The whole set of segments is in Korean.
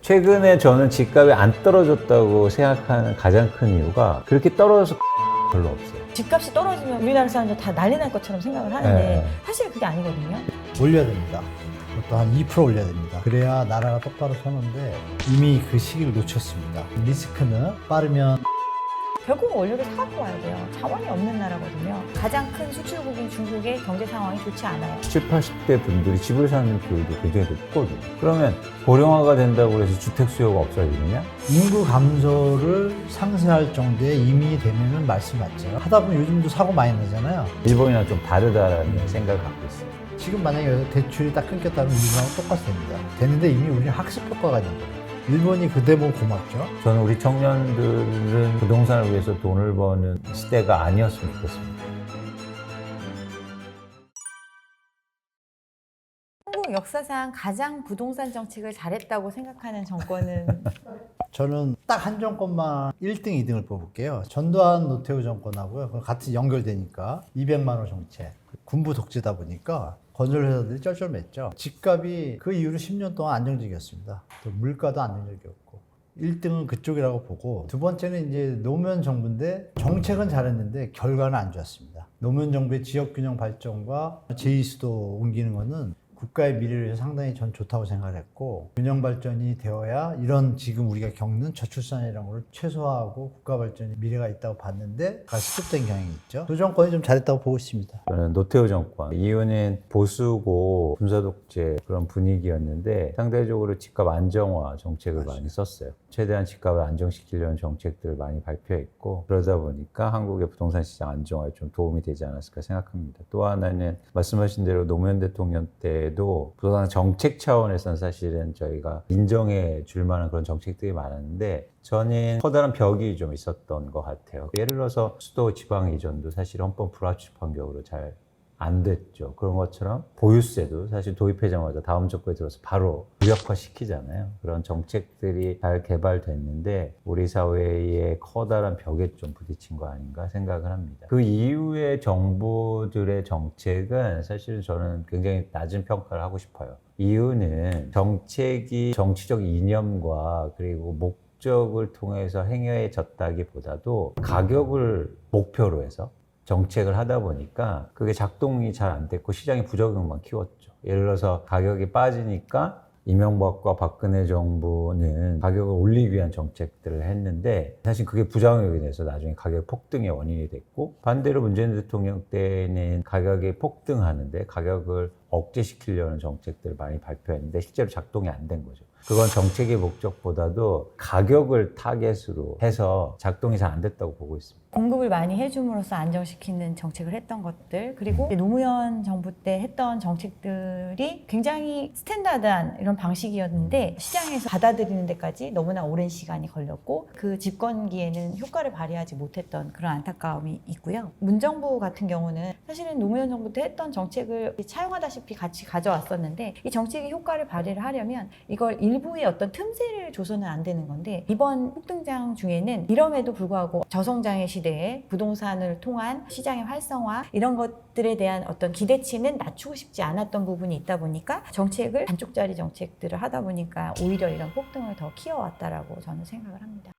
최근에 저는 집값이 안 떨어졌다고 생각하는 가장 큰 이유가 그렇게 떨어져서 별로 없어요. 집값이 떨어지면 우리나라 사람들 다 난리 날 것처럼 생각을 하는데 네. 사실 그게 아니거든요. 올려야 됩니다. 그것도 한 2% 올려야 됩니다. 그래야 나라가 똑바로 서는데 이미 그 시기를 놓쳤습니다. 리스크는 빠르면 결국 원료를 사갖고 와야 돼요. 자원이 없는 나라거든요. 가장 큰 수출국인 중국의 경제 상황이 좋지 않아요. 70, 80대 분들이 집을 사는 비율도 굉장히 높거든요. 그러면 고령화가 된다고 해서 주택 수요가 없어지느냐? 인구 감소를 상쇄할 정도의 이민이 되면은 말씀 맞죠. 하다 보면 요즘도 사고 많이 나잖아요. 일본이랑 좀 다르다는 생각을 갖고 있어요. 지금 만약에 여기서 대출이 딱 끊겼다면 일본하고 똑같이 됩니다. 되는데 이미 우리는 학습 효과가 된 거예요. 일본이 그대 보면 고맙죠. 저는 우리 청년들은 부동산을 위해서 돈을 버는 시대가 아니었으면 좋겠습니다. 한국 역사상 가장 부동산 정책을 잘했다고 생각하는 정권은 저는 딱 한 정권만 1등, 2등을 뽑을게요. 전두환, 노태우 정권하고요. 그거 같이 연결되니까 200만 원 정책. 군부 독재다 보니까 건설회사들이 쩔쩔맸죠. 집값이 그 이후로 10년 동안 안정적이었습니다. 또 물가도 안정적이었고. 1등은 그쪽이라고 보고 두 번째는 이제 노무현 정부인데 정책은 잘했는데 결과는 안 좋았습니다. 노무현 정부의 지역균형 발전과 제2수도 옮기는 거는 국가의 미래를 위해서 상당히 전 좋다고 생각을 했고 균형 발전이 되어야 이런 지금 우리가 겪는 저출산이라는 걸 최소화하고 국가 발전에 미래가 있다고 봤는데 수습된 경향이 있죠. 두 정권이 좀 잘했다고 보고 있습니다. 저는 노태우 정권, 이유는 보수고 군사독재 그런 분위기였는데 상대적으로 집값 안정화 정책을 많이 썼어요. 최대한 집값을 안정시키려는 정책들을 많이 발표했고 그러다 보니까 한국의 부동산 시장 안정화에 좀 도움이 되지 않았을까 생각합니다. 또 하나는 말씀하신 대로 노무현 대통령 때도 부동산 정책 차원에서는 사실은 저희가 인정해 줄 만한 그런 정책들이 많았는데 저는 커다란 벽이 좀 있었던 것 같아요. 예를 들어서 수도 지방 이전도 사실 헌법 불합치 판결로 잘 안 됐죠. 그런 것처럼 보유세도 사실 도입하자마자 다음 정권에 들어서 바로 무력화 시키잖아요. 그런 정책들이 잘 개발됐는데 우리 사회의 커다란 벽에 좀 부딪힌 거 아닌가 생각을 합니다. 그 이후의 정부들의 정책은 사실 저는 굉장히 낮은 평가를 하고 싶어요. 이유는 정책이 정치적 이념과 그리고 목적을 통해서 행해졌다기보다도 가격을 목표로 해서 정책을 하다 보니까 그게 작동이 잘 안 됐고 시장의 부작용만 키웠죠. 예를 들어서 가격이 빠지니까 이명박과 박근혜 정부는 가격을 올리기 위한 정책들을 했는데 사실 그게 부작용이 돼서 나중에 가격 폭등의 원인이 됐고 반대로 문재인 대통령 때는 가격이 폭등하는데 가격을 억제시키려는 정책들을 많이 발표했는데 실제로 작동이 안 된 거죠. 그건 정책의 목적보다도 가격을 타겟으로 해서 작동이 잘 안 됐다고 보고 있습니다. 공급을 많이 해줌으로써 안정시키는 정책을 했던 것들 그리고 노무현 정부 때 했던 정책들이 굉장히 스탠다드한 이런 방식이었는데 시장에서 받아들이는 데까지 너무나 오랜 시간이 걸렸고 그 집권기에는 효과를 발휘하지 못했던 그런 안타까움이 있고요. 문정부 같은 경우는 사실은 노무현 정부 때 했던 정책을 차용하다시피 같이 가져왔었는데 이 정책의 효과를 발휘를 하려면 이걸 일부의 어떤 틈새를 줘서는 안 되는 건데 이번 폭등장 중에는 이럼에도 불구하고 저성장의 시대에 부동산을 통한 시장의 활성화 이런 것들에 대한 어떤 기대치는 낮추고 싶지 않았던 부분이 있다 보니까 정책을 반쪽짜리 정책들을 하다 보니까 오히려 이런 폭등을 더 키워왔다라고 저는 생각을 합니다.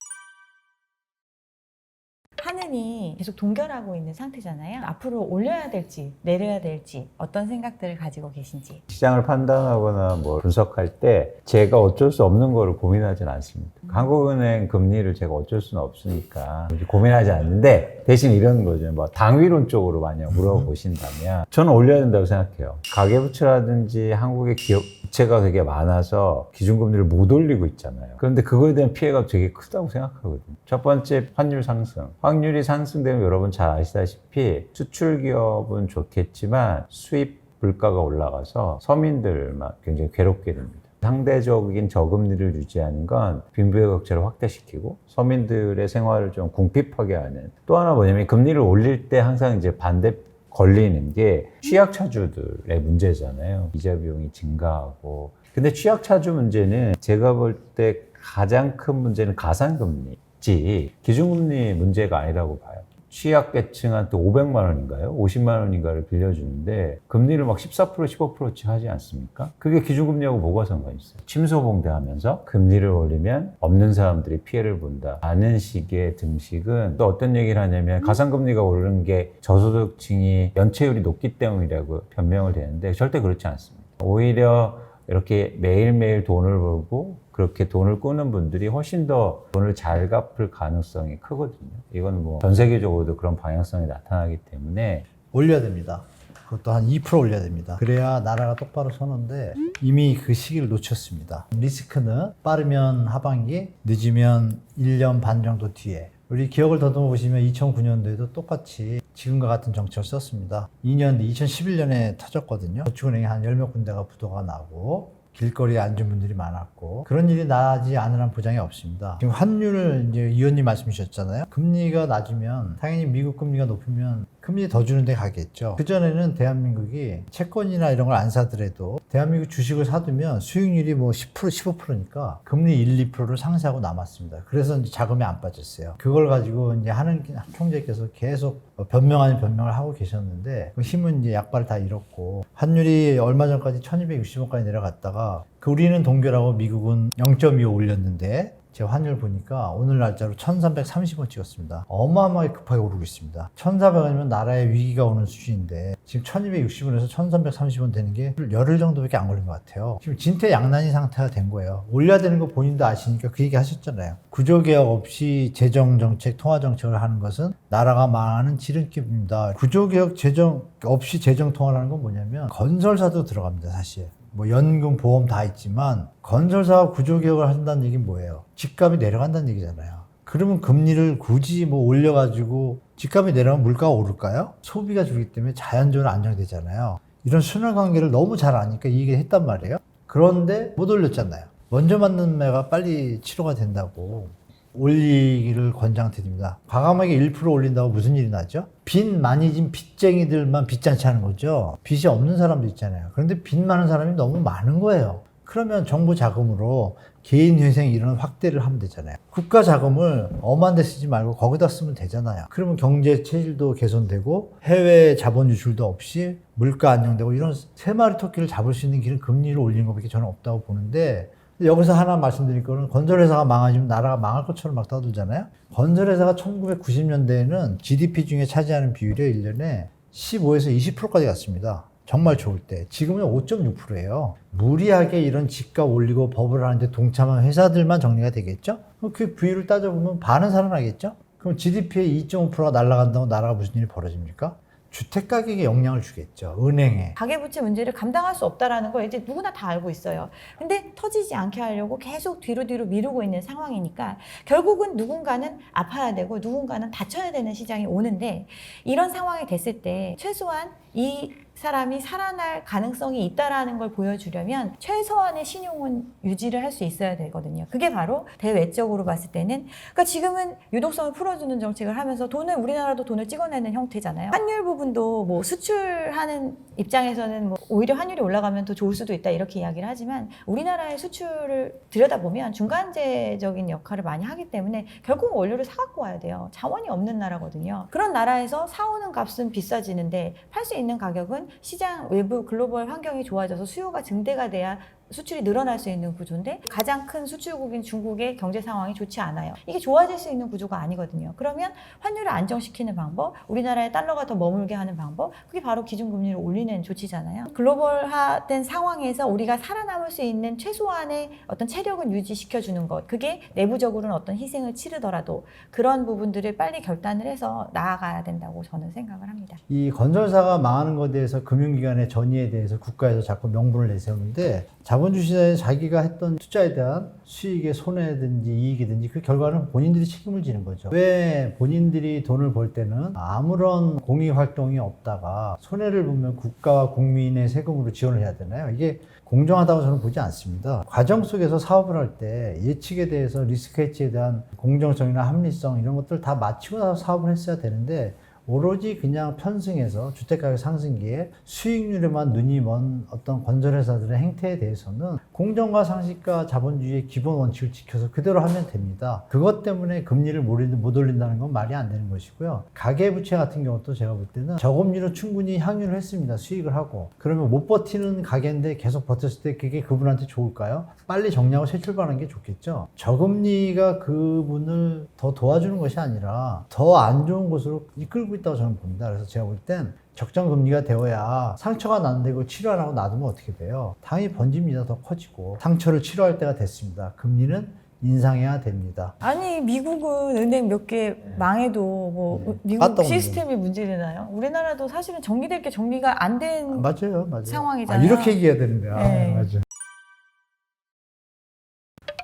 하늘이 계속 동결하고 있는 상태잖아요. 앞으로 올려야 될지 내려야 될지 어떤 생각들을 가지고 계신지. 시장을 판단하거나 뭐 분석할 때 제가 어쩔 수 없는 거를 고민하지는 않습니다. 한국은행 금리를 제가 어쩔 수는 없으니까 고민하지 않는데 대신 이런 거죠. 뭐 당위론 쪽으로 만약 물어보신다면 저는 올려야 된다고 생각해요. 가계부채라든지 한국의 기업 부채가 되게 많아서 기준금리를 못 올리고 있잖아요. 그런데 그거에 대한 피해가 되게 크다고 생각하거든요. 첫 번째 환율 상승. 환율이 상승되면 여러분 잘 아시다시피 수출 기업은 좋겠지만 수입 물가가 올라가서 서민들만 굉장히 괴롭게 됩니다. 상대적인 저금리를 유지하는 건 빈부의 격차를 확대시키고 서민들의 생활을 좀 궁핍하게 하는 또 하나 뭐냐면 금리를 올릴 때 항상 이제 반대 걸리는 게 취약차주들의 문제잖아요. 이자 비용이 증가하고 근데 취약차주 문제는 제가 볼 때 가장 큰 문제는 가산금리지 기준금리 문제가 아니라고 봐요. 취약계층한테 500만 원인가요? 50만 원인가를 빌려주는데 금리를 막 14%, 15%치 하지 않습니까? 그게 기준금리하고 뭐가 상관이 있어요? 침소봉대하면서 금리를 올리면 없는 사람들이 피해를 본다 라는 식의 등식은 또 어떤 얘기를 하냐면 가상금리가 오르는 게 저소득층이 연체율이 높기 때문이라고 변명을 되는데 절대 그렇지 않습니다. 오히려 이렇게 매일매일 돈을 벌고 그렇게 돈을 꾸는 분들이 훨씬 더 돈을 잘 갚을 가능성이 크거든요. 이건 뭐 전 세계적으로도 그런 방향성이 나타나기 때문에 올려야 됩니다. 그것도 한 2% 올려야 됩니다. 그래야 나라가 똑바로 서는데 이미 그 시기를 놓쳤습니다. 리스크는 빠르면 하반기, 늦으면 1년 반 정도 뒤에. 우리 기억을 더듬어 보시면 2009년도에도 똑같이 지금과 같은 정책을 썼습니다. 2년 뒤 2011년에 터졌거든요. 저축은행에 한 10몇 군데가 부도가 나고 길거리에 앉은 분들이 많았고 그런 일이 나지 않으란 보장이 없습니다. 지금 환율을 이제 위원님 말씀 주셨잖아요. 금리가 낮으면 당연히 미국 금리가 높으면 금리 더 주는 데 가겠죠. 그전에는 대한민국이 채권이나 이런 걸 안 사더라도 대한민국 주식을 사두면 수익률이 뭐 10%, 15%니까 금리 1, 2%를 상쇄하고 남았습니다. 그래서 이제 자금이 안 빠졌어요. 그걸 가지고 이제 하는 총재께서 계속 변명 아닌 변명을 하고 계셨는데 그 힘은 이제 약발을 다 잃었고 환율이 얼마 전까지 1260원까지 내려갔다가 우리는 동결하고 미국은 0.25 올렸는데 제가 환율 보니까 오늘 날짜로 1330원 찍었습니다. 어마어마하게 급하게 오르고 있습니다. 1400원이면 나라에 위기가 오는 수준인데 지금 1260원에서 1330원 되는 게 열흘 정도밖에 안 걸린 것 같아요. 지금 진퇴양난이 상태가 된 거예요. 올려야 되는 거 본인도 아시니까 그 얘기 하셨잖아요. 구조개혁 없이 재정정책, 통화정책을 하는 것은 나라가 망하는 지름길입니다. 구조개혁 재정 없이 재정통화를 하는 건 뭐냐면 건설사도 들어갑니다, 사실. 뭐 연금, 보험 다 있지만 건설사가 구조개혁을 한다는 얘기는 뭐예요? 집값이 내려간다는 얘기잖아요. 그러면 금리를 굳이 뭐 올려가지고 집값이 내려가면 물가가 오를까요? 소비가 줄기 때문에 자연적으로 안정되잖아요. 이런 순환관계를 너무 잘 아니까 이 얘기를 했단 말이에요. 그런데 못 올렸잖아요. 먼저 맞는 매가 빨리 치료가 된다고 올리기를 권장드립니다. 과감하게 1% 올린다고 무슨 일이 나죠? 빚 많이 진 빚쟁이들만 빚잔치 하는 거죠. 빚이 없는 사람도 있잖아요. 그런데 빚 많은 사람이 너무 많은 거예요. 그러면 정부 자금으로 개인 회생 이런 확대를 하면 되잖아요. 국가 자금을 엄한 데 쓰지 말고 거기다 쓰면 되잖아요. 그러면 경제 체질도 개선되고 해외 자본 유출도 없이 물가 안정되고 이런 세 마리 토끼를 잡을 수 있는 길은 금리를 올리는 것밖에 저는 없다고 보는데 여기서 하나 말씀드릴 거는 건설회사가 망하지면 나라가 망할 것처럼 막 떠들잖아요. 건설회사가 1990년대에는 GDP 중에 차지하는 비율이 1년에 15에서 20%까지 갔습니다. 정말 좋을 때. 지금은 5.6%예요. 무리하게 이런 집값 올리고 법을 하는데 동참한 회사들만 정리가 되겠죠? 그 비율을 따져보면 반은 살아나겠죠? 그럼 GDP의 2.5%가 날아간다고 나라가 무슨 일이 벌어집니까? 주택가격에 영향을 주겠죠. 은행에. 가계부채 문제를 감당할 수 없다는 걸 이제 누구나 다 알고 있어요. 근데 터지지 않게 하려고 계속 뒤로 미루고 있는 상황이니까 결국은 누군가는 아파야 되고 누군가는 다쳐야 되는 시장이 오는데 이런 상황이 됐을 때 최소한 이 사람이 살아날 가능성이 있다라는 걸 보여주려면 최소한의 신용은 유지를 할 수 있어야 되거든요. 그게 바로 대외적으로 봤을 때는 그러니까 지금은 유독성을 풀어주는 정책을 하면서 우리나라도 돈을 찍어내는 형태잖아요. 환율 부분도 뭐 수출하는 입장에서는 뭐 오히려 환율이 올라가면 더 좋을 수도 있다 이렇게 이야기를 하지만 우리나라의 수출을 들여다보면 중간재적인 역할을 많이 하기 때문에 결국 원료를 사갖고 와야 돼요. 자원이 없는 나라거든요. 그런 나라에서 사오는 값은 비싸지는데 팔 수 있는 가격은 시장 외부 글로벌 환경이 좋아져서 수요가 증대가 돼야 수출이 늘어날 수 있는 구조인데 가장 큰 수출국인 중국의 경제 상황이 좋지 않아요. 이게 좋아질 수 있는 구조가 아니거든요. 그러면 환율을 안정시키는 방법, 우리나라의 달러가 더 머물게 하는 방법, 그게 바로 기준금리를 올리는 조치잖아요. 글로벌화된 상황에서 우리가 살아남을 수 있는 최소한의 어떤 체력은 유지시켜주는 것, 그게 내부적으로는 어떤 희생을 치르더라도 그런 부분들을 빨리 결단을 해서 나아가야 된다고 저는 생각을 합니다. 이 건설사가 망하는 것에 대해서 금융기관의 전의에 대해서 국가에서 자꾸 명분을 내세우는데 자본주의자에 자기가 했던 투자에 대한 수익의 손해든지 이익이든지 그 결과는 본인들이 책임을 지는 거죠. 왜 본인들이 돈을 벌 때는 아무런 공익활동이 없다가 손해를 보면 국가와 국민의 세금으로 지원을 해야 되나요? 이게 공정하다고 저는 보지 않습니다. 과정 속에서 사업을 할 때 예측에 대해서 리스크 해치에 대한 공정성이나 합리성 이런 것들 다 마치고 나서 사업을 했어야 되는데 오로지 그냥 편승해서 주택가격 상승기에 수익률에만 눈이 먼 어떤 건설회사들의 행태에 대해서는 공정과 상식과 자본주의의 기본 원칙을 지켜서 그대로 하면 됩니다. 그것 때문에 금리를 못 올린다는 건 말이 안 되는 것이고요. 가계부채 같은 경우도 제가 볼 때는 저금리로 충분히 향유를 했습니다. 수익을 하고. 그러면 못 버티는 가게인데 계속 버텼을 때 그게 그분한테 좋을까요? 빨리 정리하고 새 출발하는 게 좋겠죠. 저금리가 그분을 더 도와주는 것이 아니라 더 안 좋은 곳으로 이끌고 있다고 저는 봅니다. 그래서 제가 볼 땐 적정 금리가 되어야 상처가 났는데 그걸 치료 안 하고 놔두면 어떻게 돼요? 당연히 번집니다. 더 커지고. 상처를 치료할 때가 됐습니다. 금리는 인상해야 됩니다. 아니 미국은 은행 몇 개 망해도 뭐 미국 갔다 오는 시스템이 문제되나요? 우리나라도 사실은 정리될 게 정리가 안 된 맞아요. 상황이잖아요. 이렇게 얘기해야 되는 거야. 네. 맞아요.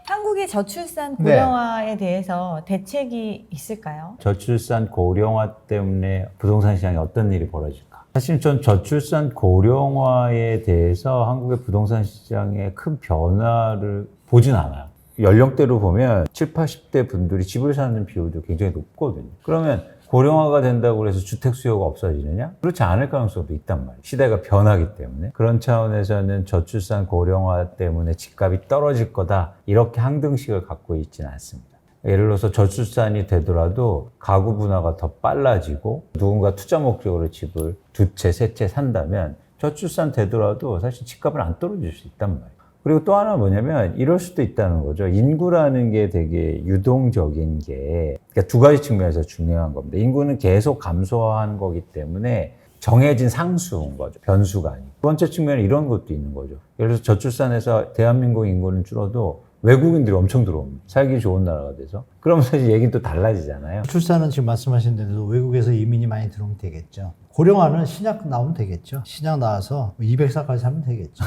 한국의 저출산 네. 고령화에 대해서 대책이 있을까요? 저출산 고령화 때문에 부동산 시장에 어떤 일이 벌어질까? 사실 전 저출산 고령화에 대해서 한국의 부동산 시장에 큰 변화를 보진 않아요. 연령대로 보면 7, 80대 분들이 집을 사는 비율도 굉장히 높거든요. 그러면 고령화가 된다고 해서 주택 수요가 없어지느냐? 그렇지 않을 가능성도 있단 말이에요. 시대가 변하기 때문에. 그런 차원에서는 저출산 고령화 때문에 집값이 떨어질 거다. 이렇게 항등식을 갖고 있지는 않습니다. 예를 들어서 저출산이 되더라도 가구 분화가 더 빨라지고 누군가 투자 목적으로 집을 두 채, 세 채 산다면 저출산 되더라도 사실 집값은 안 떨어질 수 있단 말이에요. 그리고 또 하나 뭐냐면 이럴 수도 있다는 거죠. 인구라는 게 되게 유동적인 게 그러니까 두 가지 측면에서 중요한 겁니다. 인구는 계속 감소하는 거기 때문에 정해진 상수인 거죠. 변수가 아니고. 두 번째 측면에 이런 것도 있는 거죠. 예를 들어서 저출산에서 대한민국 인구는 줄어도 외국인들이 엄청 들어옵니다. 살기 좋은 나라가 돼서. 그러면 사실 얘기는 또 달라지잖아요. 출산은 지금 말씀하신 대로 외국에서 이민이 많이 들어오면 되겠죠. 고령화는 신약 나오면 되겠죠. 신약 나와서 200살까지 살면 되겠죠.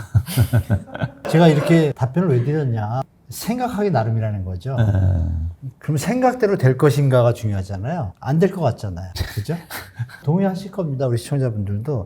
제가 이렇게 답변을 왜 드렸냐. 생각하기 나름이라는 거죠. 그럼 생각대로 될 것인가가 중요하잖아요. 안 될 것 같잖아요. 그죠? 동의하실 겁니다. 우리 시청자분들도.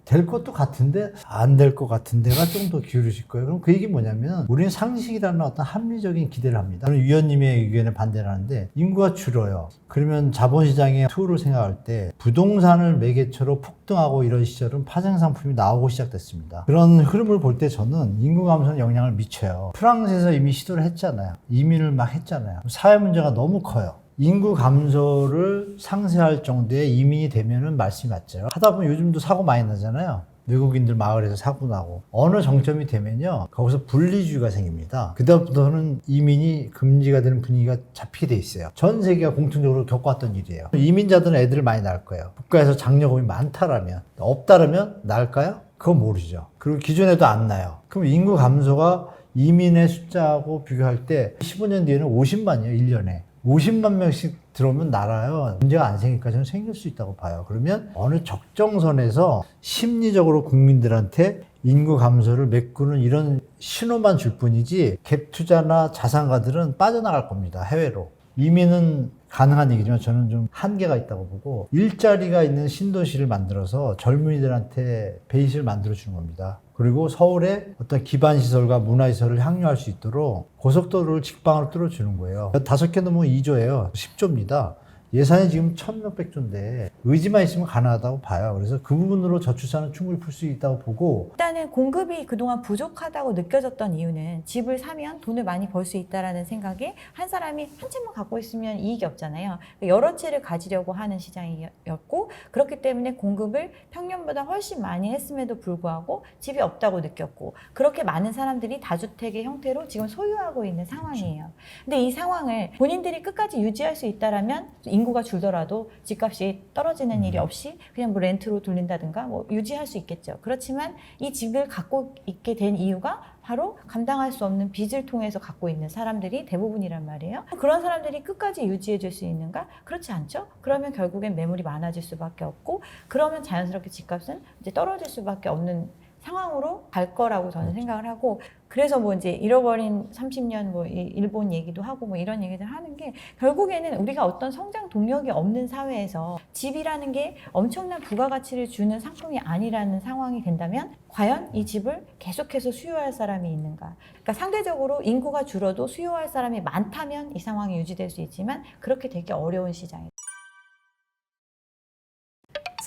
될 것도 같은데 안 될 것 같은데가 좀 더 기울으실 거예요. 그럼 그 얘기 뭐냐면 우리는 상식이라는 어떤 합리적인 기대를 합니다. 저는 위원님의 의견에 반대를 하는데 인구가 줄어요. 그러면 자본시장의 투를 생각할 때 부동산을 매개체로 폭등하고 이런 시절은 파생상품이 나오고 시작됐습니다. 그런 흐름을 볼 때 저는 인구 감소는 영향을 미쳐요. 프랑스에서 이미 시도를 했잖아요. 이민을 막 했잖아요. 사회 문제가 너무 커요. 인구 감소를 상쇄할 정도의 이민이 되면은 말씀이 맞죠. 하다 보면 요즘도 사고 많이 나잖아요. 외국인들 마을에서 사고 나고. 어느 정점이 되면요. 거기서 분리주의가 생깁니다. 그다음부터는 이민이 금지가 되는 분위기가 잡히게 돼 있어요. 전 세계가 공통적으로 겪어왔던 일이에요. 이민자들은 애들을 많이 낳을 거예요. 국가에서 장려금이 많다라면. 없다라면 낳을까요? 그건 모르죠. 그리고 기존에도 안 나요. 그럼 인구 감소가 이민의 숫자하고 비교할 때 15년 뒤에는 50만이에요. 1년에. 50만 명씩 들어오면 나라요. 문제가 안 생길까 저는 생길 수 있다고 봐요. 그러면 어느 적정선에서 심리적으로 국민들한테 인구 감소를 메꾸는 이런 신호만 줄 뿐이지 갭 투자나 자산가들은 빠져나갈 겁니다. 해외로. 이민은 가능한 얘기지만 저는 좀 한계가 있다고 보고 일자리가 있는 신도시를 만들어서 젊은이들한테 베이스를 만들어주는 겁니다. 그리고 서울에 어떤 기반시설과 문화시설을 향유할 수 있도록 고속도로를 직방으로 뚫어주는 거예요. 5개 넘으면 2조예요. 10조입니다. 예산이 지금 1,600조인데 의지만 있으면 가능하다고 봐요. 그래서 그 부분으로 저출산은 충분히 풀 수 있다고 보고 일단은 공급이 그동안 부족하다고 느껴졌던 이유는 집을 사면 돈을 많이 벌 수 있다라는 생각에 한 사람이 한 채만 갖고 있으면 이익이 없잖아요. 여러 채를 가지려고 하는 시장이었고 그렇기 때문에 공급을 평년보다 훨씬 많이 했음에도 불구하고 집이 없다고 느꼈고 그렇게 많은 사람들이 다주택의 형태로 지금 소유하고 있는 상황이에요. 근데 이 상황을 본인들이 끝까지 유지할 수 있다라면 인구가 줄더라도 집값이 떨어지는 일이 없이 그냥 뭐 렌트로 돌린다든가 뭐 유지할 수 있겠죠. 그렇지만 이 집을 갖고 있게 된 이유가 바로 감당할 수 없는 빚을 통해서 갖고 있는 사람들이 대부분이란 말이에요. 그런 사람들이 끝까지 유지해 줄 수 있는가? 그렇지 않죠? 그러면 결국엔 매물이 많아질 수밖에 없고 그러면 자연스럽게 집값은 이제 떨어질 수밖에 없는 상황으로 갈 거라고 저는 생각을 하고 그래서 뭐 이제 잃어버린 30년 뭐 일본 얘기도 하고 뭐 이런 얘기들 하는 게 결국에는 우리가 어떤 성장 동력이 없는 사회에서 집이라는 게 엄청난 부가가치를 주는 상품이 아니라는 상황이 된다면 과연 이 집을 계속해서 수요할 사람이 있는가? 그러니까 상대적으로 인구가 줄어도 수요할 사람이 많다면 이 상황이 유지될 수 있지만 그렇게 되기 어려운 시장이에요.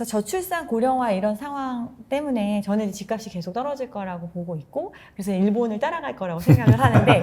그래서 저출산 고령화 이런 상황 때문에 저는 집값이 계속 떨어질 거라고 보고 있고 그래서 일본을 따라갈 거라고 생각을 하는데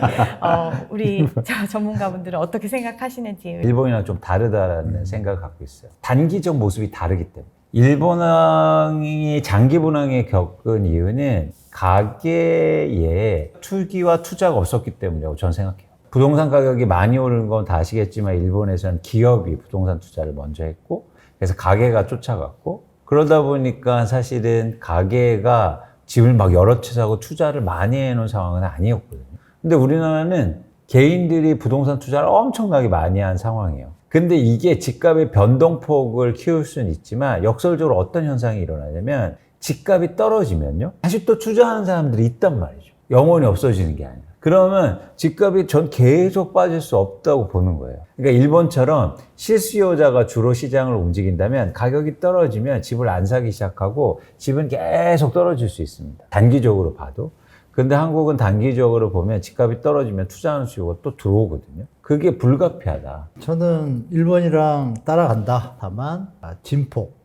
우리 전문가분들은 어떻게 생각하시는지. 일본이랑 좀 다르다는 생각을 갖고 있어요. 단기적 모습이 다르기 때문에. 일본이 장기 분황에 겪은 이유는 가계에 투기와 투자가 없었기 때문이라고 저는 생각해요. 부동산 가격이 많이 오르는 건 다 아시겠지만 일본에서는 기업이 부동산 투자를 먼저 했고 그래서 가계가 쫓아갔고 그러다 보니까 사실은 가계가 집을 막 여러 채 사고 투자를 많이 해놓은 상황은 아니었거든요. 근데 우리나라는 개인들이 부동산 투자를 엄청나게 많이 한 상황이에요. 근데 이게 집값의 변동폭을 키울 수는 있지만 역설적으로 어떤 현상이 일어나냐면 집값이 떨어지면요. 다시 또 투자하는 사람들이 있단 말이죠. 영원히 없어지는 게 아니라. 그러면 집값이 전 계속 빠질 수 없다고 보는 거예요. 그러니까 일본처럼 실수요자가 주로 시장을 움직인다면 가격이 떨어지면 집을 안 사기 시작하고 집은 계속 떨어질 수 있습니다. 단기적으로 봐도. 근데 한국은 단기적으로 보면 집값이 떨어지면 투자하는 수요가 또 들어오거든요. 그게 불가피하다. 저는 일본이랑 따라간다. 다만 진폭,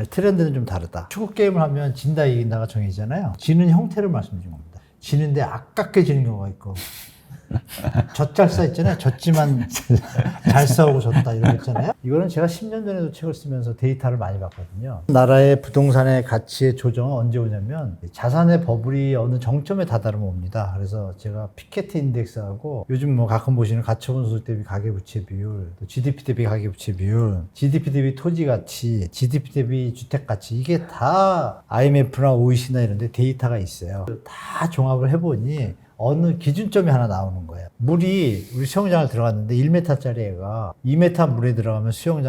트렌드는 좀 다르다. 축구 게임을 하면 진다 이긴다가 정해지잖아요. 지는 형태를 말씀드린 겁니다. 지는데 아깝게 지는 경우가 있고 젖잘싸 있잖아요. 졌지만 잘 싸우고 졌다 이런 거 있잖아요. 이거는 제가 10년 전에도 책을 쓰면서 데이터를 많이 봤거든요. 나라의 부동산의 가치의 조정은 언제 오냐면 자산의 버블이 어느 정점에 다다르면 옵니다. 그래서 제가 피케티 인덱스하고 요즘 뭐 가끔 보시는 가처분 소득 대비 가계부채 비율, 또 GDP 대비 가계부채 비율, GDP 대비 토지 가치, GDP 대비 주택 가치 이게 다 IMF나 OECD나 이런 데 데이터가 있어요. 다 종합을 해보니 어느 기준점이 하나 나오는 거예요. 물이 우리 수영장을 들어갔는데 1m짜리 애가 2m 물에 들어가면 수영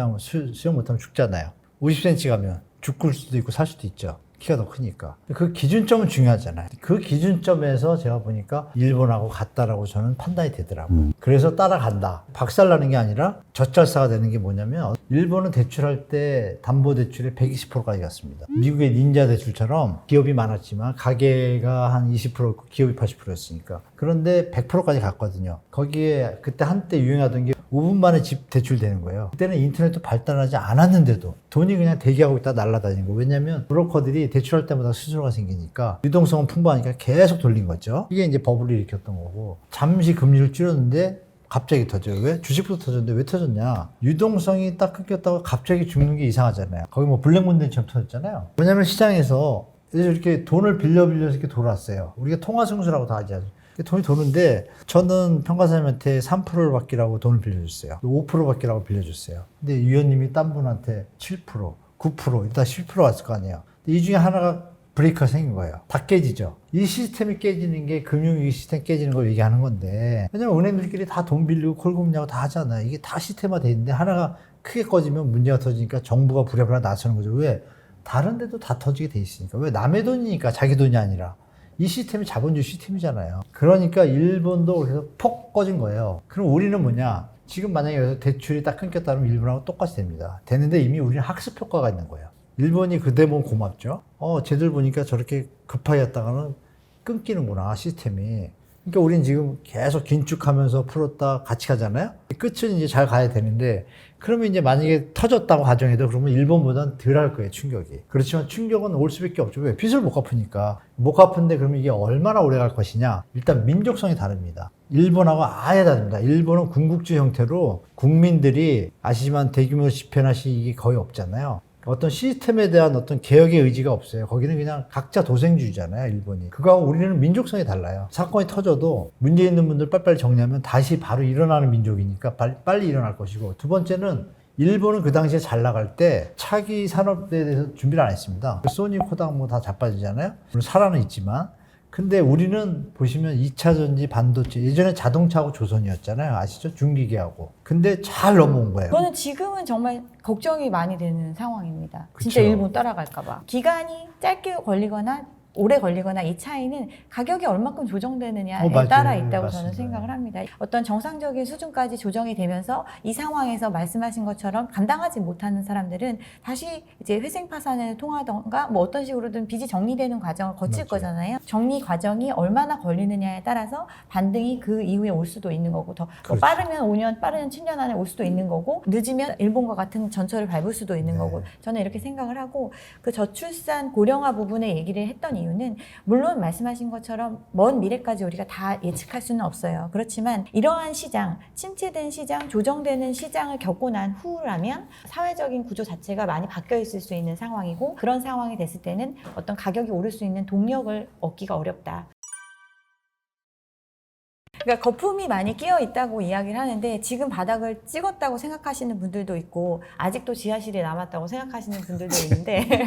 못하면 죽잖아요. 50cm 가면 죽을 수도 있고 살 수도 있죠. 키가 더 크니까. 그 기준점은 중요하잖아요. 그 기준점에서 제가 보니까 일본하고 같다라고 저는 판단이 되더라고요. 그래서 따라간다. 박살나는 게 아니라 젖잘싸가 되는 게 뭐냐면 일본은 대출할 때 담보대출의 120%까지 갔습니다. 미국의 닌자 대출처럼 기업이 많았지만 가계가 한 20%였고 기업이 80%였으니까. 그런데 100%까지 갔거든요. 거기에 그때 한때 유행하던 게 5분 만에 집 대출되는 거예요. 그때는 인터넷도 발달하지 않았는데도 돈이 그냥 대기하고 있다 날아다니는 거예요. 왜냐하면 브로커들이 대출할 때마다 수수료가 생기니까 유동성은 풍부하니까 계속 돌린 거죠. 이게 이제 버블을 일으켰던 거고 잠시 금리를 줄였는데 갑자기 터져요. 왜? 주식부터 터졌는데 왜 터졌냐? 유동성이 딱 끊겼다고 갑자기 죽는 게 이상하잖아요. 거기 뭐 블랙몬데이처럼 터졌잖아요. 왜냐하면 시장에서 이렇게 돈을 빌려서 이렇게 돌았어요. 우리가 통화승수라고 다 하지 않아요. 돈이 도는데 저는 평가사님한테 3%를 받기라고 돈을 빌려줬어요. 5% 받기라고 빌려줬어요. 근데 위원님이 딴 분한테 7%, 9%, 일단 10% 왔을 거 아니에요. 이 중에 하나가 브레이크가 생긴 거예요. 다 깨지죠. 이 시스템이 깨지는 게 금융위기 시스템 깨지는 걸 얘기하는 건데 왜냐면 은행들끼리 다 돈 빌리고 콜금리하고 다 하잖아요. 이게 다 시스템화돼 있는데 하나가 크게 꺼지면 문제가 터지니까 정부가 부랴부랴 나서는 거죠. 왜? 다른 데도 다 터지게 돼 있으니까. 왜? 남의 돈이니까 자기 돈이 아니라. 이 시스템이 자본주의 시스템이잖아요. 그러니까 일본도 그래서 폭 꺼진 거예요. 그럼 우리는 뭐냐? 지금 만약에 여기서 대출이 딱 끊겼다면 일본하고 똑같이 됩니다. 되는데 이미 우리는 학습 효과가 있는 거예요. 일본이 그대 보면 고맙죠. 쟤들 보니까 저렇게 급하게 했다가는 끊기는구나, 시스템이. 그러니까 우린 지금 계속 긴축하면서 풀었다 같이 가잖아요. 끝은 이제 잘 가야 되는데 그러면 이제 만약에 터졌다고 가정해도 그러면 일본보다는 덜 할 거예요, 충격이. 그렇지만 충격은 올 수밖에 없죠. 왜? 빚을 못 갚으니까. 못 갚은데 그러면 이게 얼마나 오래 갈 것이냐? 일단 민족성이 다릅니다. 일본하고 아예 다릅니다. 일본은 군국주의 형태로 국민들이 아시지만 대규모 집회나 시위가 거의 없잖아요. 어떤 시스템에 대한 어떤 개혁의 의지가 없어요. 거기는 그냥 각자 도생주의잖아요, 일본이. 그거하고 우리는 민족성이 달라요. 사건이 터져도 문제 있는 분들 빨리빨리 정리하면 다시 바로 일어나는 민족이니까 빨리 일어날 것이고, 두 번째는 일본은 그 당시에 잘 나갈 때 차기 산업에 대해서 준비를 안 했습니다. 소니, 코닥 뭐 다 자빠지잖아요. 물론 살아는 있지만. 근데 우리는 보시면 2차 전지, 반도체, 예전에 자동차하고 조선이었잖아요. 아시죠? 중기계하고. 근데 잘 넘어온 거예요. 저는 지금은 정말 걱정이 많이 되는 상황입니다. 그쵸. 진짜 일본 따라갈까 봐. 기간이 짧게 걸리거나 오래 걸리거나 이 차이는 가격이 얼마큼 조정되느냐에 맞아요. 따라 있다고 저는 맞습니다. 생각을 합니다. 어떤 정상적인 수준까지 조정이 되면서 이 상황에서 말씀하신 것처럼 감당하지 못하는 사람들은 다시 이제 회생 파산을 통하던가 뭐 어떤 식으로든 빚이 정리되는 과정을 거칠 맞아요. 거잖아요. 정리 과정이 얼마나 걸리느냐에 따라서 반등이 그 이후에 올 수도 있는 거고 더 뭐 그렇죠. 빠르면 5년, 빠르면 7년 안에 올 수도 있는 거고 늦으면 일본과 같은 전철을 밟을 수도 있는 네. 거고 저는 이렇게 생각을 하고 그 저출산 고령화 부분에 얘기를 했던 이유는 물론 말씀하신 것처럼 먼 미래까지 우리가 다 예측할 수는 없어요. 그렇지만 이러한 시장, 침체된 시장, 조정되는 시장을 겪고 난 후라면 사회적인 구조 자체가 많이 바뀌어 있을 수 있는 상황이고 그런 상황이 됐을 때는 어떤 가격이 오를 수 있는 동력을 얻기가 어렵다. 그러니까 거품이 많이 끼어 있다고 이야기를 하는데 지금 바닥을 찍었다고 생각하시는 분들도 있고 아직도 지하실이 남았다고 생각하시는 분들도 있는데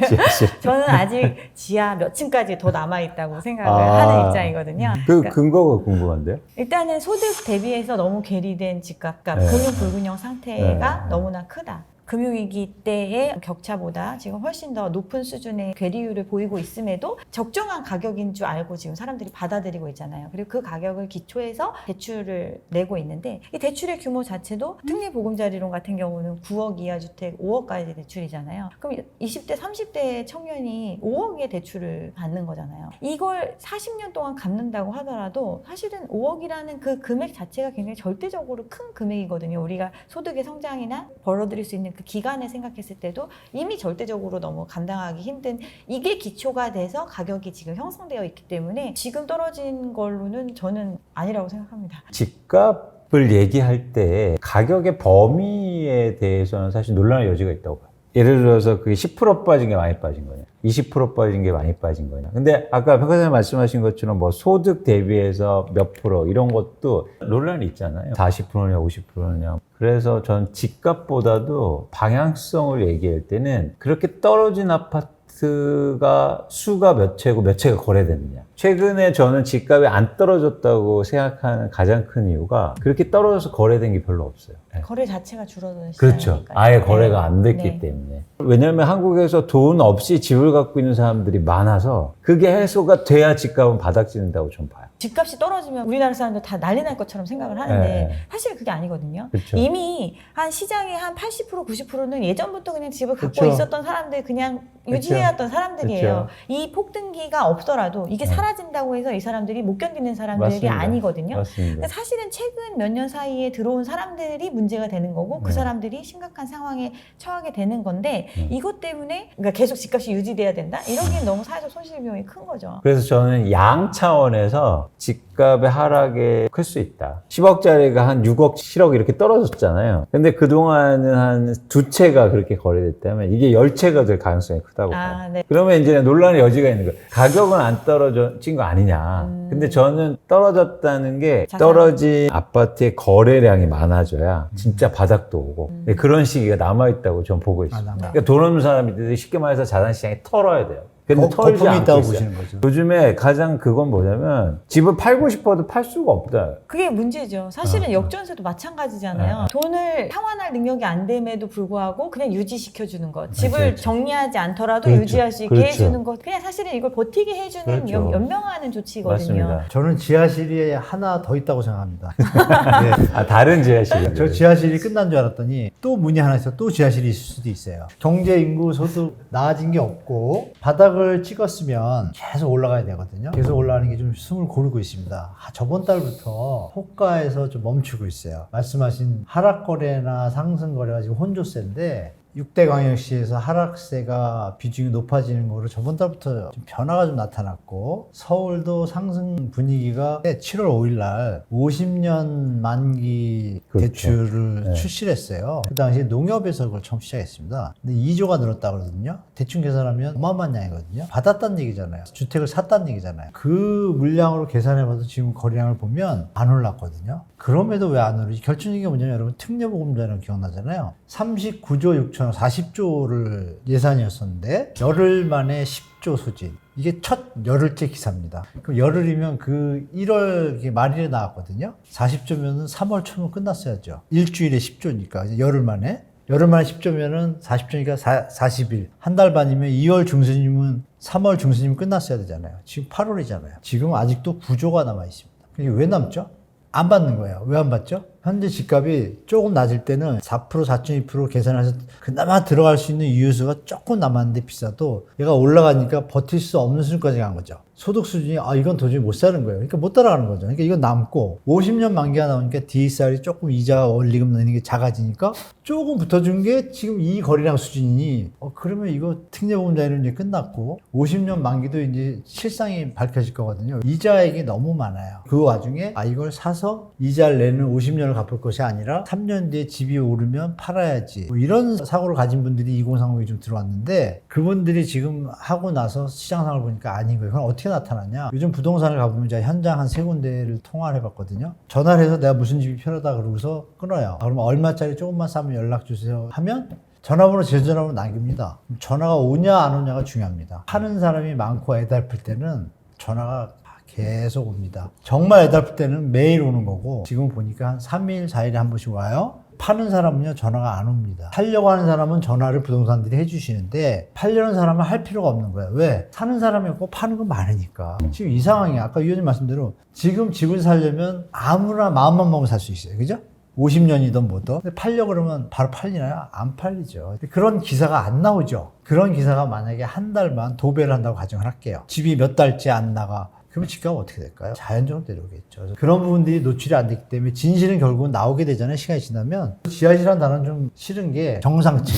저는 아직 지하 몇 층까지 더 남아있다고 생각을 하는 입장이거든요. 그 그러니까 근거가 궁금한데요? 일단은 소득 대비해서 너무 괴리된 집값과 네. 금융 불균형 상태가 네. 너무나 크다. 금융위기 때의 격차보다 지금 훨씬 더 높은 수준의 괴리율을 보이고 있음에도 적정한 가격인 줄 알고 지금 사람들이 받아들이고 있잖아요. 그리고 그 가격을 기초해서 대출을 내고 있는데 이 대출의 규모 자체도 특례보금자리론 같은 경우는 9억 이하 주택 5억까지 대출이잖아요. 그럼 20대, 30대 청년이 5억의 대출을 받는 거잖아요. 이걸 40년 동안 갚는다고 하더라도 사실은 5억이라는 그 금액 자체가 굉장히 절대적으로 큰 금액이거든요. 우리가 소득의 성장이나 벌어들일 수 있는 그 기간을 생각했을 때도 이미 절대적으로 너무 감당하기 힘든 이게 기초가 돼서 가격이 지금 형성되어 있기 때문에 지금 떨어진 걸로는 저는 아니라고 생각합니다. 집값을 얘기할 때 가격의 범위에 대해서는 사실 논란의 여지가 있다고 봐요. 예를 들어서 그게 10% 빠진 게 많이 빠진 거냐, 20% 빠진 게 많이 빠진 거냐. 근데 아까 평가사님 말씀하신 것처럼 뭐 소득 대비해서 몇 프로 이런 것도 논란이 있잖아요. 40%냐, 50%냐. 그래서 전 집값보다도 방향성을 얘기할 때는 그렇게 떨어진 아파트가 수가 몇 채고 몇 채가 거래됐느냐. 최근에 저는 집값이 안 떨어졌다고 생각하는 가장 큰 이유가 그렇게 떨어져서 거래된 게 별로 없어요. 네. 거래 자체가 줄어드는 그렇죠. 시장이니까요. 아예 거래가 안 됐기 네. 때문에. 왜냐하면 한국에서 돈 없이 집을 갖고 있는 사람들이 많아서 그게 해소가 돼야 집값은 바닥지는다고 좀 봐요. 집값이 떨어지면 우리나라 사람들 다 난리 날 것처럼 생각을 하는데 네. 사실 그게 아니거든요. 그렇죠. 이미 한 시장의 한 80%, 90%는 예전부터 그냥 집을 갖고 그렇죠. 있었던 사람들 그냥 그렇죠. 유지해왔던 사람들이에요. 그렇죠. 이 폭등기가 없더라도 이게 네. 사라진다고 해서 이 사람들이 못 견디는 사람들이 맞습니다. 아니거든요. 맞습니다. 그러니까 사실은 최근 몇 년 사이에 들어온 사람들이 문제가 되는 거고 그 네. 사람들이 심각한 상황에 처하게 되는 건데 이것 때문에 그러니까 계속 집값이 유지돼야 된다? 이러기엔 너무 사회적 손실 비용이 큰 거죠. 그래서 저는 양 차원에서 집값의 하락에 클 수 있다. 10억짜리가 한 6억, 7억 이렇게 떨어졌잖아요. 근데 그동안은 한 두 채가 그렇게 거래됐다면 이게 10채가 될 가능성이 크다고 봐요. 네. 그러면 이제 논란의 여지가 있는 거예요. 가격은 안 떨어진 거 아니냐. 근데 저는 떨어졌다는 게 자산. 떨어진 아파트의 거래량이 많아져야 진짜 바닥도 오고 네, 그런 시기가 남아있다고 저는 보고 있습니다. 남아. 그러니까 돈 없는 사람들이 쉽게 말해서 자산시장에 털어야 돼요. 근데 털지 거품이 않고 있다고 있어요. 보시는 거죠. 요즘에 가장 그건 뭐냐면 집을 팔고 싶어도 팔 수가 없다. 그게 문제죠. 사실은 역전세도 마찬가지잖아요. 돈을 상환할 능력이 안 됨에도 불구하고 그냥 유지시켜주는 것. 집을 그렇죠. 정리하지 않더라도 그렇죠. 유지할 수 있게 그렇죠. 해주는 것. 그냥 사실은 이걸 버티게 해주는 그렇죠. 연명하는 조치거든요. 맞습니다. 저는 지하실이 하나 더 있다고 생각합니다. 네. 아, 다른 지하실이. 저 지하실이 끝난 줄 알았더니 또 문이 하나 있어 또 지하실이 있을 수도 있어요. 경제 인구 소득 나아진 게 없고 바닥을 찍었으면 계속 올라가야 되거든요. 계속 올라가는 게 좀 숨을 고르고 있습니다. 저번 달부터 호가에서 좀 멈추고 있어요. 말씀하신 하락 거래나 상승 거래가 지금 혼조세인데 6대 광역시에서 하락세가 비중이 높아지는 거로 저번 달부터 좀 변화가 좀 나타났고 서울도 상승 분위기가 7월 5일 날 50년 만기 그렇죠. 대출을 네. 출시를 했어요. 그 당시에 농협에서 그걸 처음 시작했습니다. 근데 2조가 늘었다 그러거든요. 대충 계산하면 어마어마한 양이거든요. 받았다는 얘기잖아요. 주택을 샀다는 얘기잖아요. 그 물량으로 계산해봐도 지금 거래량을 보면 안 올랐거든요. 그럼에도 왜 안 오르지? 결정적인 게 뭐냐면 여러분 특례보금자리론 기억나잖아요. 39조 6천억 40조를 예산이었었는데 열흘 만에 10조 소진. 이게 첫 열흘째 기사입니다. 그럼 열흘이면 그 1월 말일에 나왔거든요. 40조면은 3월 초면 끝났어야죠. 일주일에 10조니까 열흘 만에. 열흘 만에 10조면은 40조니까 40일. 한 달 반이면 2월 중순이면 3월 중순이면 끝났어야 되잖아요. 지금 8월이잖아요. 지금 아직도 9조가 남아 있습니다. 이게 왜 남죠? 안 받는 거예요. 왜 안 받죠? 현재 집값이 조금 낮을 때는 4%, 4.2% 계산해서 그나마 들어갈 수 있는 유효수가 조금 남았는데 비싸도 얘가 올라가니까 버틸 수 없는 수준까지 간 거죠. 소득 수준이 이건 도저히 못 사는 거예요. 그러니까 못 따라가는 거죠. 그러니까 이건 남고 50년 만기가 나오니까 DSR이 조금 이자 원리금 넣는 게 작아지니까 조금 붙어준 게 지금 이 거래량 수준이니 그러면 이거 특례보험자료는 이제 끝났고 50년 만기도 이제 실상이 밝혀질 거거든요. 이자액이 너무 많아요. 그 와중에 이걸 사서 이자를 내는 50년을 갚을 것이 아니라 3년 뒤에 집이 오르면 팔아야지. 뭐 이런 사고를 가진 분들이 2030에 좀 들어왔는데 그분들이 지금 하고 나서 시장 상황을 보니까 아닌 거예요. 그럼 어떻게 나타나냐? 요즘 부동산을 가보면 제가 현장 한 3군데를 통화를 해봤거든요. 전화를 해서 내가 무슨 집이 편하다 그러고서 끊어요. 그러면 얼마짜리 조금만 싸면 연락 주세요 하면 전화번호 제 전화번호 남깁니다. 전화가 오냐 안 오냐가 중요합니다. 하는 사람이 많고 애달플 때는 전화가 계속 옵니다. 정말 애달플 때는 매일 오는 거고 지금 보니까 한 3일, 4일에 한 번씩 와요. 파는 사람은요 전화가 안 옵니다. 팔려고 하는 사람은 전화를 부동산들이 해주시는데 팔려는 사람은 할 필요가 없는 거예요. 왜? 사는 사람이 없고 파는 건 많으니까. 지금 이 상황이야. 아까 위원님 말씀대로 지금 집을 사려면 아무나 마음만 먹으면 살 수 있어요. 그죠? 50년이든 뭐든. 근데 팔려고 그러면 바로 팔리나요? 안 팔리죠. 그런 기사가 안 나오죠. 그런 기사가 만약에 한 달만 도배를 한다고 가정을 할게요. 집이 몇 달째 안 나가. 그러면 집값은 어떻게 될까요? 자연적으로 내려오겠죠. 그런 부분들이 노출이 안 됐기 때문에 진실은 결국은 나오게 되잖아요. 시간이 지나면. 지하실이라는 단어는 좀 싫은 게 정상층.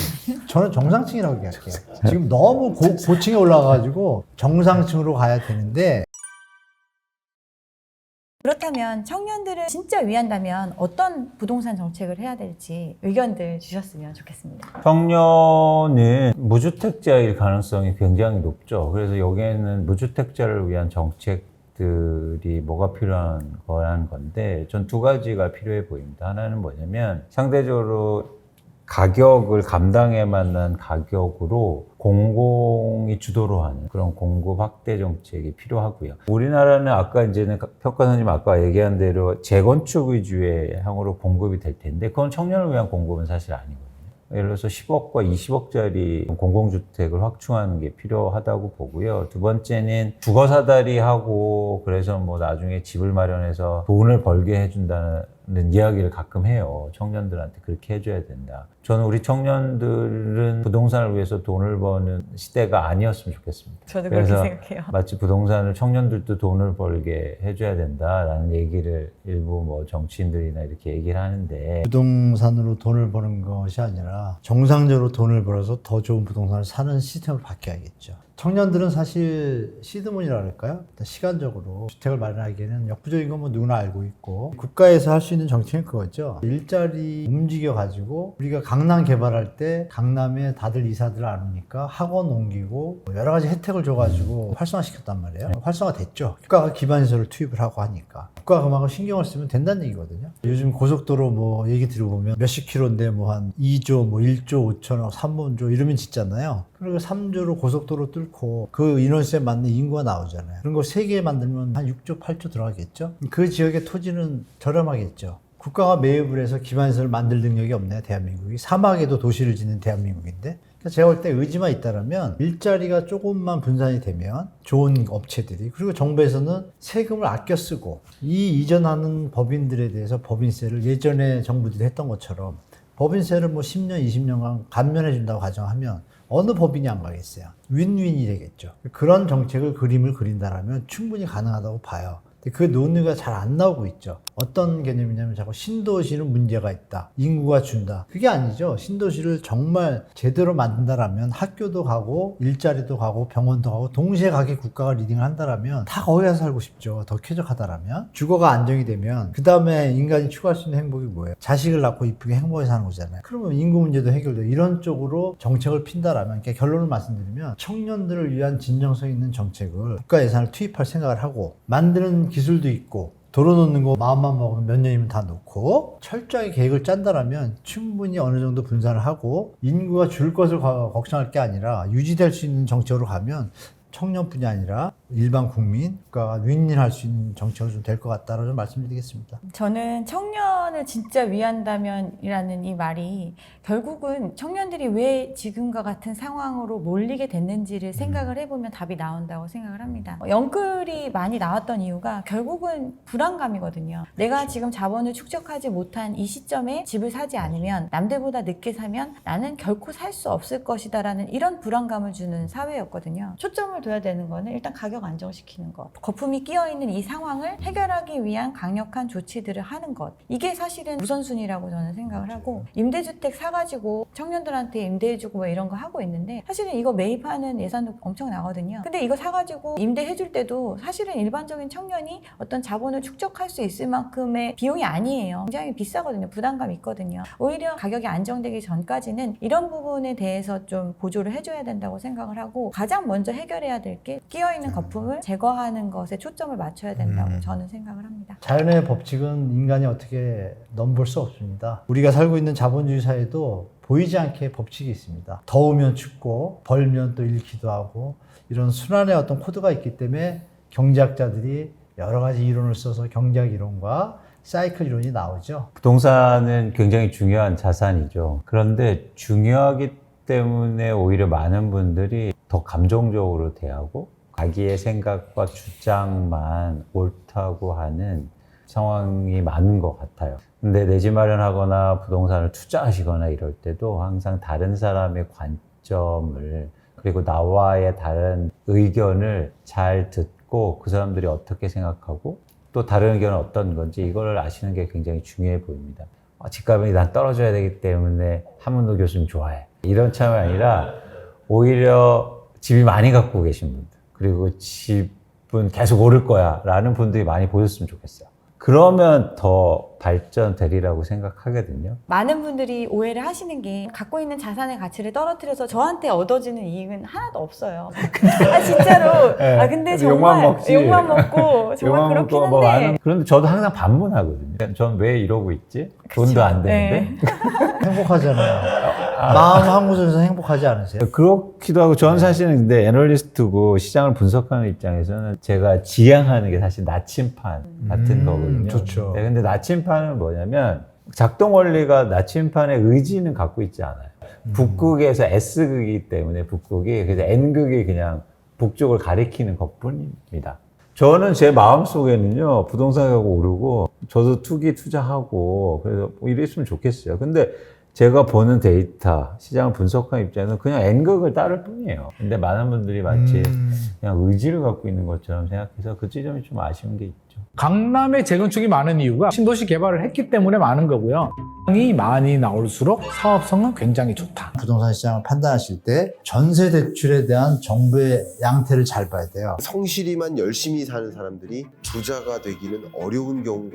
저는 정상층이라고 얘기할게요. 지금 너무 고층에 올라가가지고 정상층으로 가야 되는데 그렇다면 청년들을 진짜 위한다면 어떤 부동산 정책을 해야 될지 의견들 주셨으면 좋겠습니다. 청년은 무주택자일 가능성이 굉장히 높죠. 그래서 여기에는 무주택자를 위한 정책들이 뭐가 필요한 거라는 건데 전 두 가지가 필요해 보입니다. 하나는 뭐냐면 상대적으로 가격을 감당해 만난 가격으로 공공이 주도로 하는 그런 공급 확대 정책이 필요하고요. 우리나라는 아까 이제는 평가사님 아까 얘기한 대로 재건축 위주의 향으로 공급이 될 텐데 그건 청년을 위한 공급은 사실 아니거든요. 예를 들어서 10억과 20억짜리 공공주택을 확충하는 게 필요하다고 보고요. 두 번째는 주거사다리 하고 그래서 뭐 나중에 집을 마련해서 돈을 벌게 해준다는 이야기를 가끔 해요. 청년들한테 그렇게 해줘야 된다. 저는 우리 청년들은 부동산을 위해서 돈을 버는 시대가 아니었으면 좋겠습니다. 저도 그렇게 그래서 생각해요. 마치 부동산을 청년들도 돈을 벌게 해줘야 된다라는 얘기를 일부 뭐 정치인들이나 이렇게 얘기를 하는데 부동산으로 돈을 버는 것이 아니라 정상적으로 돈을 벌어서 더 좋은 부동산을 사는 시스템으로 바뀌어야겠죠. 청년들은 사실 시드문이라 할까요? 시간적으로 주택을 마련하기에는 역부족인 건 뭐 누구나 알고 있고 국가에서 할 수 있는 정책은 그거죠. 일자리 움직여가지고 우리가 강남 개발할 때 강남에 다들 이사들 안 오니까 학원 옮기고 여러 가지 혜택을 줘가지고 활성화시켰단 말이에요. 활성화됐죠. 국가가 기반시설을 투입을 하고 하니까. 국가가 그만큼 신경을 쓰면 된다는 얘기거든요. 요즘 고속도로 뭐 얘기 들어보면 몇십 킬로인데 뭐 한 2조, 뭐 1조 5천억, 3조 이러면 짓잖아요. 그리고 3조로 고속도로 뚫고 그 인원수에 맞는 인구가 나오잖아요. 그런 거 3개 만들면 한 6조, 8조 들어가겠죠. 그 지역의 토지는 저렴하겠죠. 국가가 매입을 해서 기반시설을 만들 능력이 없네요, 대한민국이. 사막에도 도시를 짓는 대한민국인데. 그러니까 제가 볼 때 의지만 있다면 일자리가 조금만 분산이 되면 좋은 업체들이 그리고 정부에서는 세금을 아껴 쓰고 이 이전하는 법인들에 대해서 법인세를 예전에 정부들이 했던 것처럼 법인세를 뭐 10년, 20년간 감면해 준다고 가정하면 어느 법인이 안 가겠어요. 윈윈이 되겠죠. 그런 정책을 그림을 그린다라면 충분히 가능하다고 봐요. 그 논의가 잘 안 나오고 있죠. 어떤 개념이냐면 자꾸 신도시는 문제가 있다. 인구가 준다. 그게 아니죠. 신도시를 정말 제대로 만든다라면 학교도 가고 일자리도 가고 병원도 가고 동시에 가게 국가가 리딩을 한다라면 다 거기 가서 살고 싶죠. 더 쾌적하다라면. 주거가 안정이 되면 그 다음에 인간이 추구할 수 있는 행복이 뭐예요? 자식을 낳고 이쁘게 행복하게 사는 거잖아요. 그러면 인구 문제도 해결돼요. 이런 쪽으로 정책을 핀다라면 그러니까 결론을 말씀드리면 청년들을 위한 진정성 있는 정책을 국가 예산을 투입할 생각을 하고 만드는 기술도 있고 도로 놓는 거 마음만 먹으면 몇 년이면 다 놓고 철저하게 계획을 짠다라면 충분히 어느 정도 분산을 하고 인구가 줄 것을 걱정할 게 아니라 유지될 수 있는 정책으로 가면 청년뿐이 아니라 일반 국민과 윈윈할 수 있는 정책이 좀 될 것 같다라는 말씀드리겠습니다. 저는 청년을 진짜 위한다면이라는 이 말이 결국은 청년들이 왜 지금과 같은 상황으로 몰리게 됐는지를 생각을 해보면 답이 나온다고 생각을 합니다. 영끌이 많이 나왔던 이유가 결국은 불안감이거든요. 내가 지금 자본을 축적하지 못한 이 시점에 집을 사지 않으면 남들보다 늦게 사면 나는 결코 살 수 없을 것이다라는 이런 불안감을 주는 사회였거든요. 초점을 둬야 되는 거는 일단 가격 안정시키는 것. 거품이 끼어있는 이 상황을 해결하기 위한 강력한 조치들을 하는 것. 이게 사실은 우선순위라고 저는 생각을 하고 임대주택 사가지고 청년들한테 임대해주고 뭐 이런 거 하고 있는데 사실은 이거 매입하는 예산도 엄청 나거든요. 근데 이거 사가지고 임대해줄 때도 사실은 일반적인 청년이 어떤 자본을 축적할 수 있을 만큼의 비용이 아니에요. 굉장히 비싸거든요. 부담감이 있거든요. 오히려 가격이 안정되기 전까지는 이런 부분에 대해서 좀 보조를 해줘야 된다고 생각을 하고 가장 먼저 해결해야 될 게 끼어있는 거품을 제거하는 것에 초점을 맞춰야 된다고 저는 생각을 합니다. 자연의 법칙은 인간이 어떻게 넘볼 수 없습니다. 우리가 살고 있는 자본주의 사회도 보이지 않게 법칙이 있습니다. 더우면 춥고 벌면 또 잃기도 하고 이런 순환의 어떤 코드가 있기 때문에 경제학자들이 여러 가지 이론을 써서 경제학 이론과 사이클 이론이 나오죠. 부동산은 굉장히 중요한 자산이죠. 그런데 중요하기 때문에 오히려 많은 분들이 더 감정적으로 대하고 자기의 생각과 주장만 옳다고 하는 상황이 많은 것 같아요. 근데 내 집 마련하거나 부동산을 투자하시거나 이럴 때도 항상 다른 사람의 관점을 그리고 나와의 다른 의견을 잘 듣고 그 사람들이 어떻게 생각하고 또 다른 의견은 어떤 건지 이걸 아시는 게 굉장히 중요해 보입니다. 집값이 난 떨어져야 되기 때문에 한문도 교수님 좋아해. 이런 차원이 아니라 오히려 집이 많이 갖고 계신 분들 그리고 집은 계속 오를 거야 라는 분들이 많이 보셨으면 좋겠어요. 그러면 더 발전되리라고 생각하거든요. 많은 분들이 오해를 하시는 게 갖고 있는 자산의 가치를 떨어뜨려서 저한테 얻어지는 이익은 하나도 없어요. 아 진짜로. 네, 아 근데 욕만 정말 먹지. 욕만 먹고 정말 욕만 그렇긴 먹고 뭐 한데. 그런데 저도 항상 반문하거든요. 전 왜 이러고 있지? 돈도 안 되는데. 네. 행복하잖아요. 마음 한 곳에서 행복하지 않으세요? 그렇기도 하고 저는 사실은 근데 애널리스트고 시장을 분석하는 입장에서는 제가 지향하는 게 사실 나침판 같은 거거든요. 좋죠. 네, 근데 나침판은 뭐냐면 작동 원리가 나침판의 의지는 갖고 있지 않아요. 북극에서 S극이기 때문에 북극이 그래서 N극이 그냥 북쪽을 가리키는 것뿐입니다. 저는 제 마음속에는요 부동산 가격 오르고 저도 투자하고 그래서 뭐 이랬으면 좋겠어요. 근데 제가 보는 데이터, 시장을 분석하는 입장에서는 그냥 N극을 따를 뿐이에요. 근데 많은 분들이 마치 그냥 의지를 갖고 있는 것처럼 생각해서 그 지점이 좀 아쉬운 게 있죠. 강남에 재건축이 많은 이유가 신도시 개발을 했기 때문에 많은 거고요. 이 많이 나올수록 사업성은 굉장히 좋다. 부동산 시장을 판단하실 때 전세 대출에 대한 정부의 양태를 잘 봐야 돼요. 성실히만 열심히 사는 사람들이 부자가 되기는 어려운 경우가